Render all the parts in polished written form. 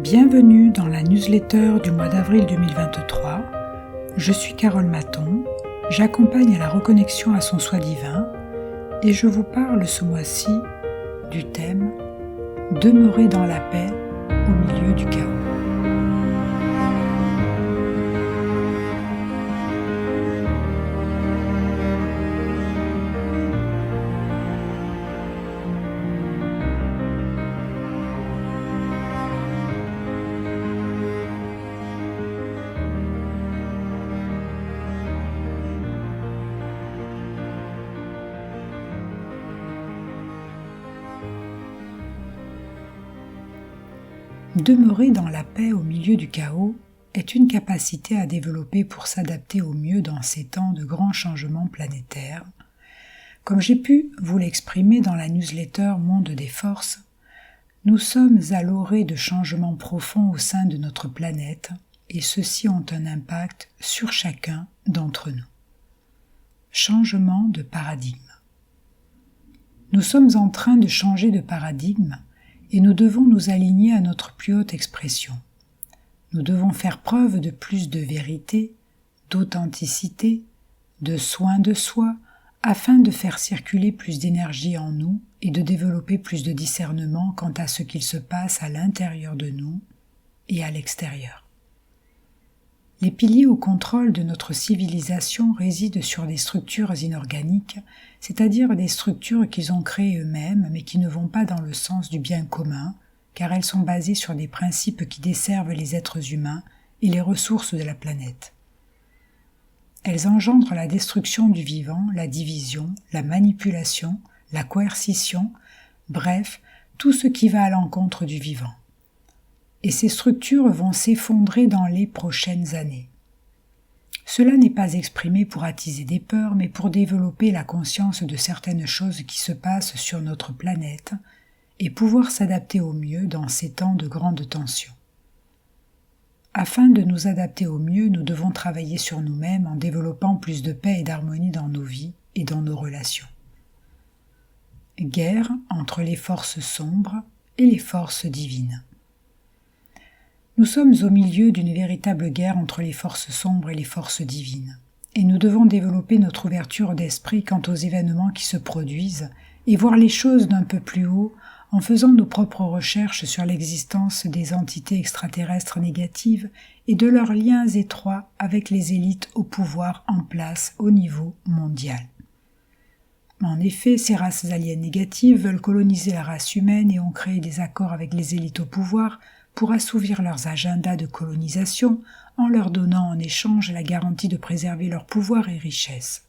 Bienvenue dans la newsletter du mois d'avril 2023. Je suis Carole Maton, j'accompagne à la reconnexion à son soi divin et je vous parle ce mois-ci du thème « Demeurer dans la paix au milieu du chaos ». Demeurer dans la paix au milieu du chaos est une capacité à développer pour s'adapter au mieux dans ces temps de grands changements planétaires. Comme j'ai pu vous l'exprimer dans la newsletter Monde des Forces, nous sommes à l'orée de changements profonds au sein de notre planète et ceux-ci ont un impact sur chacun d'entre nous. Changement de paradigme. Nous sommes en train de changer de paradigme et nous devons nous aligner à notre plus haute expression. Nous devons faire preuve de plus de vérité, d'authenticité, de soin de soi, afin de faire circuler plus d'énergie en nous et de développer plus de discernement quant à ce qu'il se passe à l'intérieur de nous et à l'extérieur. Les piliers au contrôle de notre civilisation résident sur des structures inorganiques, c'est-à-dire des structures qu'ils ont créées eux-mêmes mais qui ne vont pas dans le sens du bien commun, car elles sont basées sur des principes qui desservent les êtres humains et les ressources de la planète. Elles engendrent la destruction du vivant, la division, la manipulation, la coercition, bref, tout ce qui va à l'encontre du vivant. Et ces structures vont s'effondrer dans les prochaines années. Cela n'est pas exprimé pour attiser des peurs, mais pour développer la conscience de certaines choses qui se passent sur notre planète et pouvoir s'adapter au mieux dans ces temps de grande tension. Afin de nous adapter au mieux, nous devons travailler sur nous-mêmes en développant plus de paix et d'harmonie dans nos vies et dans nos relations. Guerre entre les forces sombres et les forces divines. Nous sommes au milieu d'une véritable guerre entre les forces sombres et les forces divines, et nous devons développer notre ouverture d'esprit quant aux événements qui se produisent et voir les choses d'un peu plus haut en faisant nos propres recherches sur l'existence des entités extraterrestres négatives et de leurs liens étroits avec les élites au pouvoir en place au niveau mondial. En effet, ces races aliens négatives veulent coloniser la race humaine et ont créé des accords avec les élites au pouvoir pour assouvir leurs agendas de colonisation en leur donnant en échange la garantie de préserver leur pouvoir et richesse.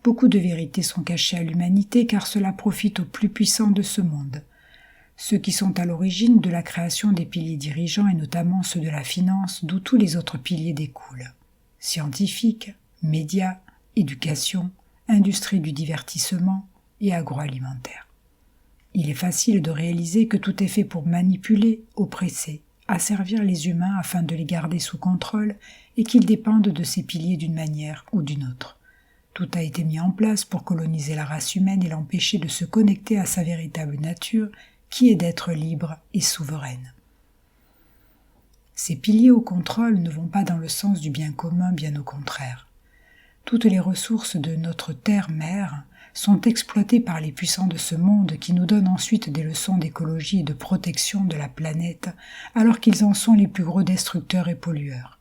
Beaucoup de vérités sont cachées à l'humanité car cela profite aux plus puissants de ce monde, ceux qui sont à l'origine de la création des piliers dirigeants et notamment ceux de la finance d'où tous les autres piliers découlent. Scientifiques, médias, éducation, industrie du divertissement et agroalimentaire. Il est facile de réaliser que tout est fait pour manipuler, oppresser, asservir les humains afin de les garder sous contrôle et qu'ils dépendent de ces piliers d'une manière ou d'une autre. Tout a été mis en place pour coloniser la race humaine et l'empêcher de se connecter à sa véritable nature qui est d'être libre et souveraine. Ces piliers au contrôle ne vont pas dans le sens du bien commun, bien au contraire. Toutes les ressources de notre terre-mère sont exploitées par les puissants de ce monde qui nous donnent ensuite des leçons d'écologie et de protection de la planète alors qu'ils en sont les plus gros destructeurs et pollueurs.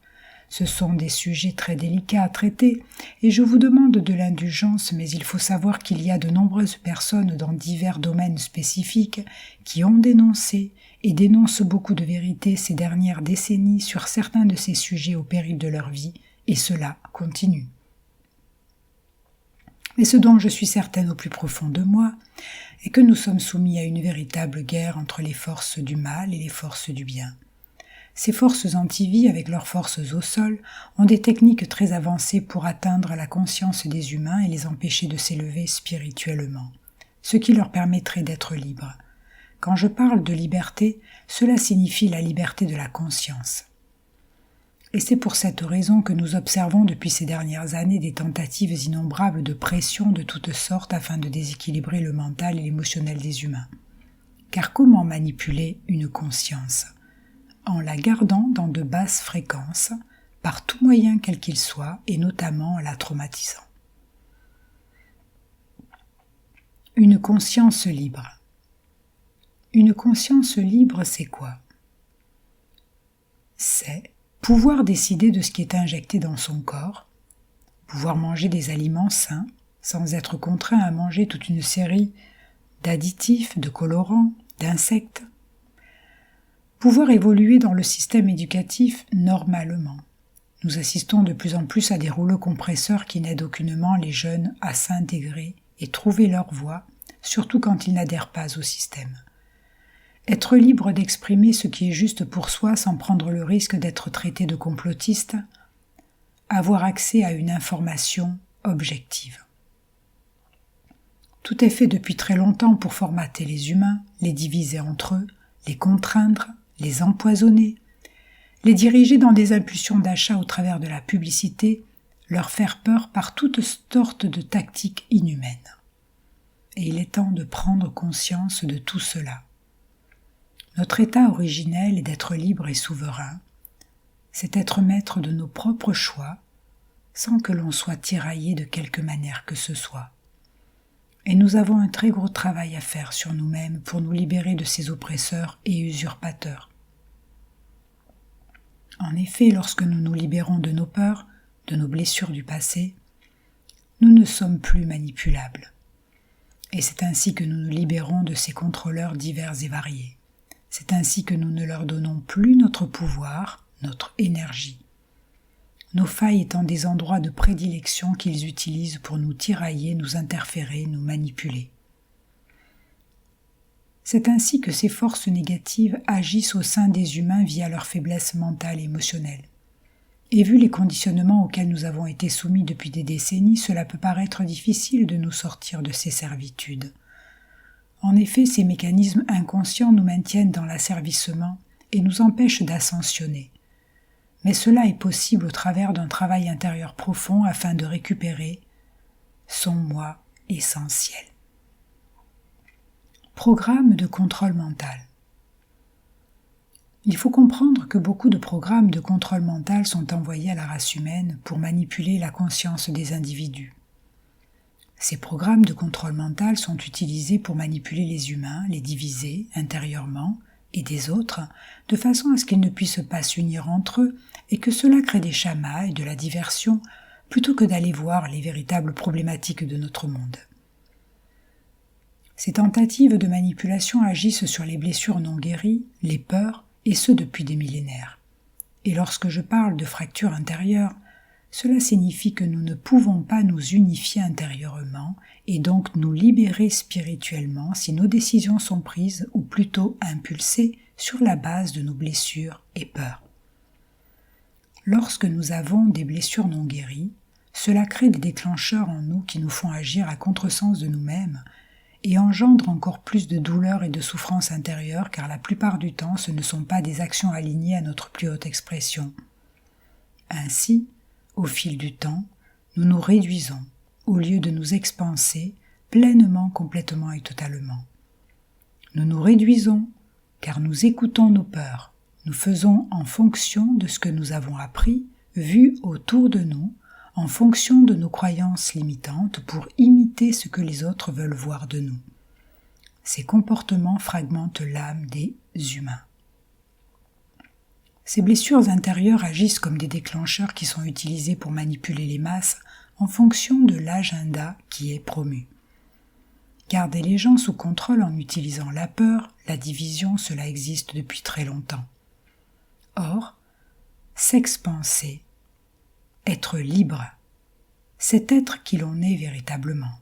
Ce sont des sujets très délicats à traiter et je vous demande de l'indulgence, mais il faut savoir qu'il y a de nombreuses personnes dans divers domaines spécifiques qui ont dénoncé et dénoncent beaucoup de vérités ces dernières décennies sur certains de ces sujets au péril de leur vie et cela continue. Mais ce dont je suis certaine au plus profond de moi est que nous sommes soumis à une véritable guerre entre les forces du mal et les forces du bien. Ces forces anti-vie, avec leurs forces au sol, ont des techniques très avancées pour atteindre la conscience des humains et les empêcher de s'élever spirituellement, ce qui leur permettrait d'être libres. Quand je parle de liberté, cela signifie la liberté de la conscience. Et c'est pour cette raison que nous observons depuis ces dernières années des tentatives innombrables de pression de toutes sortes afin de déséquilibrer le mental et l'émotionnel des humains. Car comment manipuler une conscience? En la gardant dans de basses fréquences, par tout moyen quel qu'il soit, et notamment en la traumatisant. Une conscience libre. Une conscience libre, c'est quoi? C'est pouvoir décider de ce qui est injecté dans son corps, pouvoir manger des aliments sains, sans être contraint à manger toute une série d'additifs, de colorants, d'insectes, pouvoir évoluer dans le système éducatif normalement. Nous assistons de plus en plus à des rouleaux compresseurs qui n'aident aucunement les jeunes à s'intégrer et trouver leur voie, surtout quand ils n'adhèrent pas au système. Être libre d'exprimer ce qui est juste pour soi sans prendre le risque d'être traité de complotiste, avoir accès à une information objective. Tout est fait depuis très longtemps pour formater les humains, les diviser entre eux, les contraindre, les empoisonner, les diriger dans des impulsions d'achat au travers de la publicité, leur faire peur par toutes sortes de tactiques inhumaines. Et il est temps de prendre conscience de tout cela. Notre état originel est d'être libre et souverain, c'est être maître de nos propres choix, sans que l'on soit tiraillé de quelque manière que ce soit. Et nous avons un très gros travail à faire sur nous-mêmes pour nous libérer de ces oppresseurs et usurpateurs. En effet, lorsque nous nous libérons de nos peurs, de nos blessures du passé, nous ne sommes plus manipulables. Et c'est ainsi que nous nous libérons de ces contrôleurs divers et variés. C'est ainsi que nous ne leur donnons plus notre pouvoir, notre énergie. Nos failles étant des endroits de prédilection qu'ils utilisent pour nous tirailler, nous interférer, nous manipuler. C'est ainsi que ces forces négatives agissent au sein des humains via leur faiblesse mentale et émotionnelle. Et vu les conditionnements auxquels nous avons été soumis depuis des décennies, cela peut paraître difficile de nous sortir de ces servitudes. En effet, ces mécanismes inconscients nous maintiennent dans l'asservissement et nous empêchent d'ascensionner. Mais cela est possible au travers d'un travail intérieur profond afin de récupérer son moi essentiel. Programme de contrôle mental. Il faut comprendre que beaucoup de programmes de contrôle mental sont envoyés à la race humaine pour manipuler la conscience des individus. Ces programmes de contrôle mental sont utilisés pour manipuler les humains, les diviser intérieurement et des autres, de façon à ce qu'ils ne puissent pas s'unir entre eux et que cela crée des chamailles, de la diversion, plutôt que d'aller voir les véritables problématiques de notre monde. Ces tentatives de manipulation agissent sur les blessures non guéries, les peurs, et ce depuis des millénaires. Et lorsque je parle de fracture intérieure, cela signifie que nous ne pouvons pas nous unifier intérieurement et donc nous libérer spirituellement si nos décisions sont prises ou plutôt impulsées sur la base de nos blessures et peurs. Lorsque nous avons des blessures non guéries, cela crée des déclencheurs en nous qui nous font agir à contresens de nous-mêmes et engendre encore plus de douleur et de souffrance intérieure car la plupart du temps ce ne sont pas des actions alignées à notre plus haute expression. Ainsi, au fil du temps, nous nous réduisons, au lieu de nous expanser pleinement, complètement et totalement. Nous nous réduisons, car nous écoutons nos peurs. Nous faisons en fonction de ce que nous avons appris, vu autour de nous, en fonction de nos croyances limitantes pour imiter ce que les autres veulent voir de nous. Ces comportements fragmentent l'âme des humains. Ces blessures intérieures agissent comme des déclencheurs qui sont utilisés pour manipuler les masses en fonction de l'agenda qui est promu. Garder les gens sous contrôle en utilisant la peur, la division, cela existe depuis très longtemps. Or, s'expanser, être libre, c'est être qui l'on est véritablement.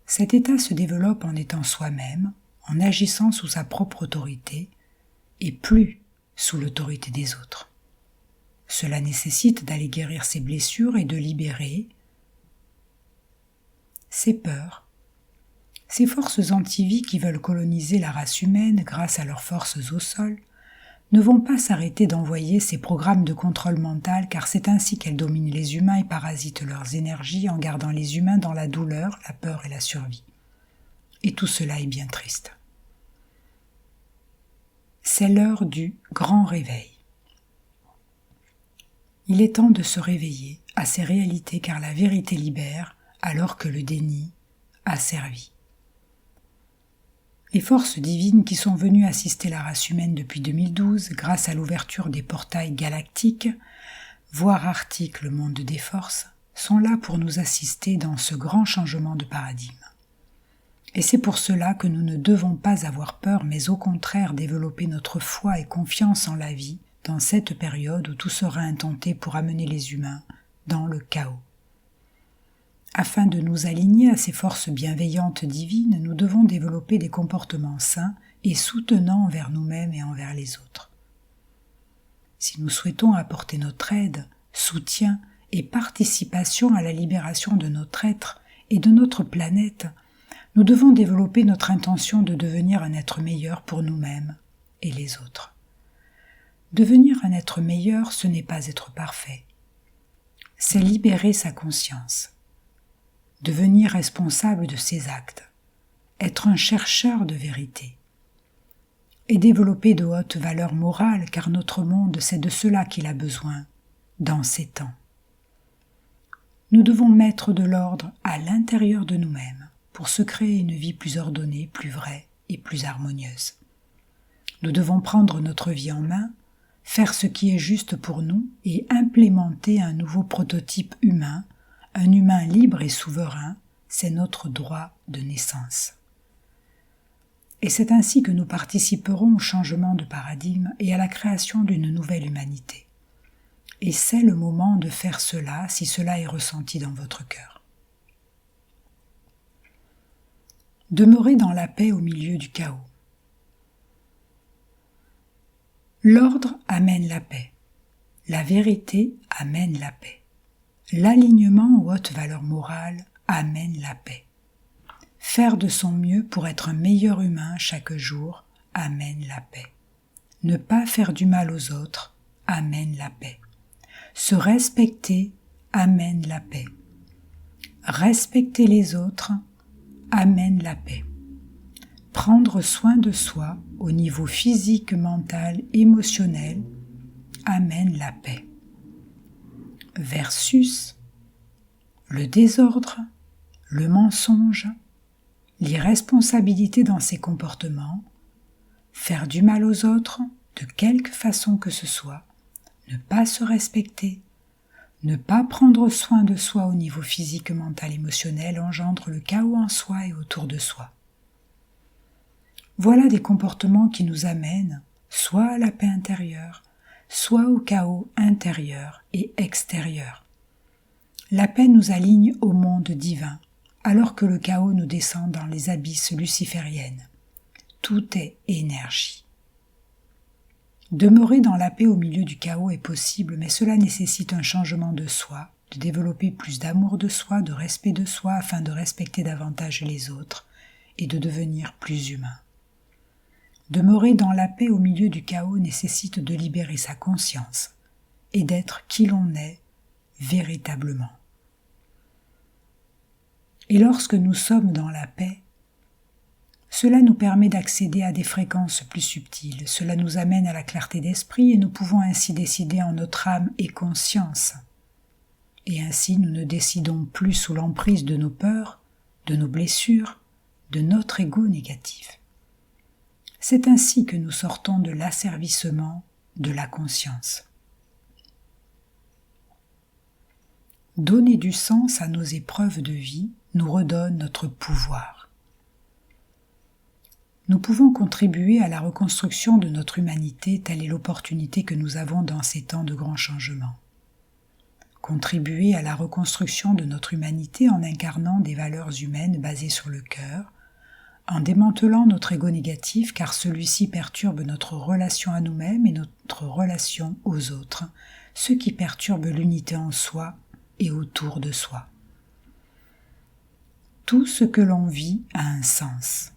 Cet état se développe en étant soi-même, en agissant sous sa propre autorité, et plus sous l'autorité des autres. Cela nécessite d'aller guérir ses blessures et de libérer ses peurs, ces forces anti-vie qui veulent coloniser la race humaine grâce à leurs forces au sol, ne vont pas s'arrêter d'envoyer ces programmes de contrôle mental car c'est ainsi qu'elles dominent les humains et parasitent leurs énergies en gardant les humains dans la douleur, la peur et la survie. Et tout cela est bien triste. C'est l'heure du grand réveil. Il est temps de se réveiller à ces réalités car la vérité libère alors que le déni a servi. Les forces divines qui sont venues assister la race humaine depuis 2012 grâce à l'ouverture des portails galactiques, voire article Monde des Forces, sont là pour nous assister dans ce grand changement de paradigme. Et c'est pour cela que nous ne devons pas avoir peur, mais au contraire développer notre foi et confiance en la vie dans cette période où tout sera intenté pour amener les humains dans le chaos. Afin de nous aligner à ces forces bienveillantes divines, nous devons développer des comportements sains et soutenants envers nous-mêmes et envers les autres. Si nous souhaitons apporter notre aide, soutien et participation à la libération de notre être et de notre planète, nous devons développer notre intention de devenir un être meilleur pour nous-mêmes et les autres. Devenir un être meilleur, ce n'est pas être parfait. C'est libérer sa conscience. Devenir responsable de ses actes, être un chercheur de vérité, et développer de hautes valeurs morales car notre monde c'est de cela qu'il a besoin dans ces temps. Nous devons mettre de l'ordre à l'intérieur de nous-mêmes pour se créer une vie plus ordonnée, plus vraie et plus harmonieuse. Nous devons prendre notre vie en main, faire ce qui est juste pour nous et implémenter un nouveau prototype humain. Un humain libre et souverain, c'est notre droit de naissance. Et c'est ainsi que nous participerons au changement de paradigme et à la création d'une nouvelle humanité. Et c'est le moment de faire cela si cela est ressenti dans votre cœur. Demeurez dans la paix au milieu du chaos. L'ordre amène la paix. La vérité amène la paix. L'alignement aux hautes valeurs morales amène la paix. Faire de son mieux pour être un meilleur humain chaque jour amène la paix. Ne pas faire du mal aux autres amène la paix. Se respecter amène la paix. Respecter les autres amène la paix. Prendre soin de soi au niveau physique, mental, émotionnel amène la paix. Versus le désordre, le mensonge, l'irresponsabilité dans ses comportements, faire du mal aux autres de quelque façon que ce soit, ne pas se respecter, ne pas prendre soin de soi au niveau physique, mental, émotionnel engendre le chaos en soi et autour de soi. Voilà des comportements qui nous amènent soit à la paix intérieure, soit au chaos intérieur et extérieur. La paix nous aligne au monde divin, alors que le chaos nous descend dans les abysses lucifériennes. Tout est énergie. Demeurer dans la paix au milieu du chaos est possible, mais cela nécessite un changement de soi, de développer plus d'amour de soi, de respect de soi, afin de respecter davantage les autres et de devenir plus humain. Demeurer dans la paix au milieu du chaos nécessite de libérer sa conscience et d'être qui l'on est véritablement. Et lorsque nous sommes dans la paix, cela nous permet d'accéder à des fréquences plus subtiles, cela nous amène à la clarté d'esprit et nous pouvons ainsi décider en notre âme et conscience. Et ainsi nous ne décidons plus sous l'emprise de nos peurs, de nos blessures, de notre ego négatif. C'est ainsi que nous sortons de l'asservissement de la conscience. Donner du sens à nos épreuves de vie nous redonne notre pouvoir. Nous pouvons contribuer à la reconstruction de notre humanité, telle est l'opportunité que nous avons dans ces temps de grands changements. Contribuer à la reconstruction de notre humanité en incarnant des valeurs humaines basées sur le cœur, en démantelant notre ego négatif car celui-ci perturbe notre relation à nous-mêmes et notre relation aux autres, ce qui perturbe l'unité en soi et autour de soi. Tout ce que l'on vit a un sens.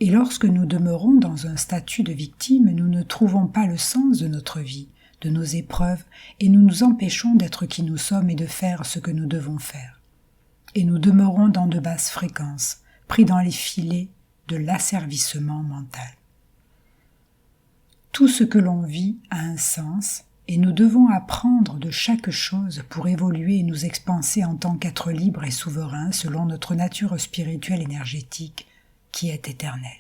Et lorsque nous demeurons dans un statut de victime, nous ne trouvons pas le sens de notre vie, de nos épreuves, et nous nous empêchons d'être qui nous sommes et de faire ce que nous devons faire. Et nous demeurons dans de basses fréquences, pris dans les filets de l'asservissement mental. Tout ce que l'on vit a un sens et nous devons apprendre de chaque chose pour évoluer et nous expanser en tant qu'êtres libres et souverains selon notre nature spirituelle énergétique qui est éternelle.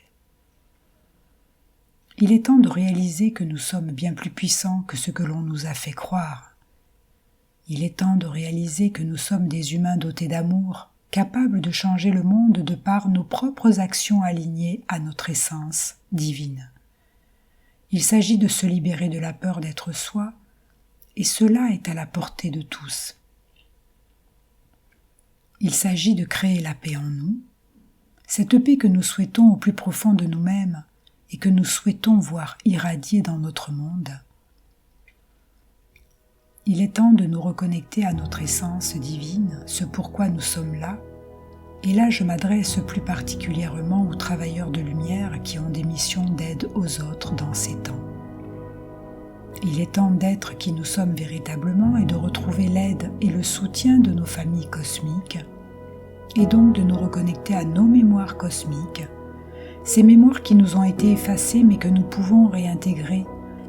Il est temps de réaliser que nous sommes bien plus puissants que ce que l'on nous a fait croire. Il est temps de réaliser que nous sommes des humains dotés d'amour, capables de changer le monde de par nos propres actions alignées à notre essence divine. Il s'agit de se libérer de la peur d'être soi, et cela est à la portée de tous. Il s'agit de créer la paix en nous, cette paix que nous souhaitons au plus profond de nous-mêmes et que nous souhaitons voir irradier dans notre monde. Il est temps de nous reconnecter à notre essence divine, ce pourquoi nous sommes là, et là je m'adresse plus particulièrement aux travailleurs de lumière qui ont des missions d'aide aux autres dans ces temps. Il est temps d'être qui nous sommes véritablement et de retrouver l'aide et le soutien de nos familles cosmiques, et donc de nous reconnecter à nos mémoires cosmiques, ces mémoires qui nous ont été effacées mais que nous pouvons réintégrer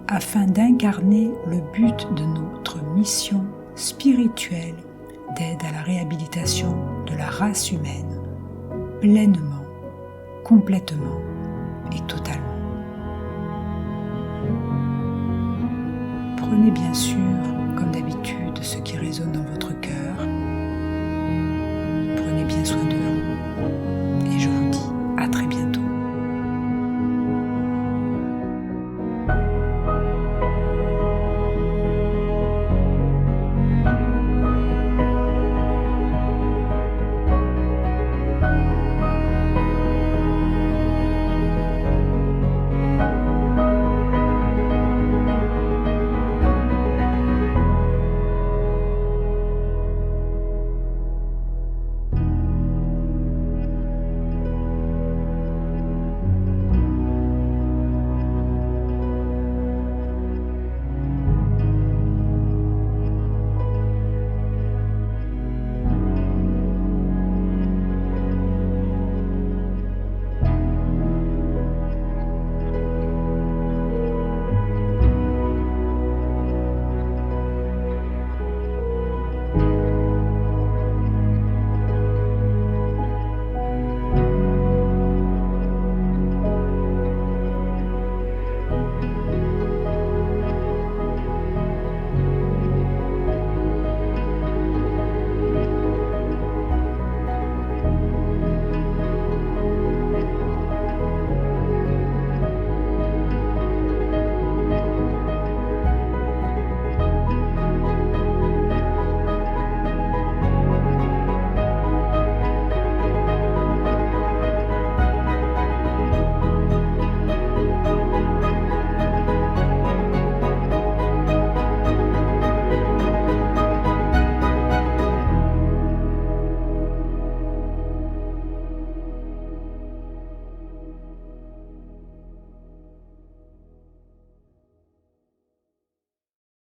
afin d'incarner le but de notre mission spirituelle d'aide à la réhabilitation de la race humaine, pleinement, complètement et totalement. Prenez bien sûr, comme d'habitude, ce qui résonne dans votre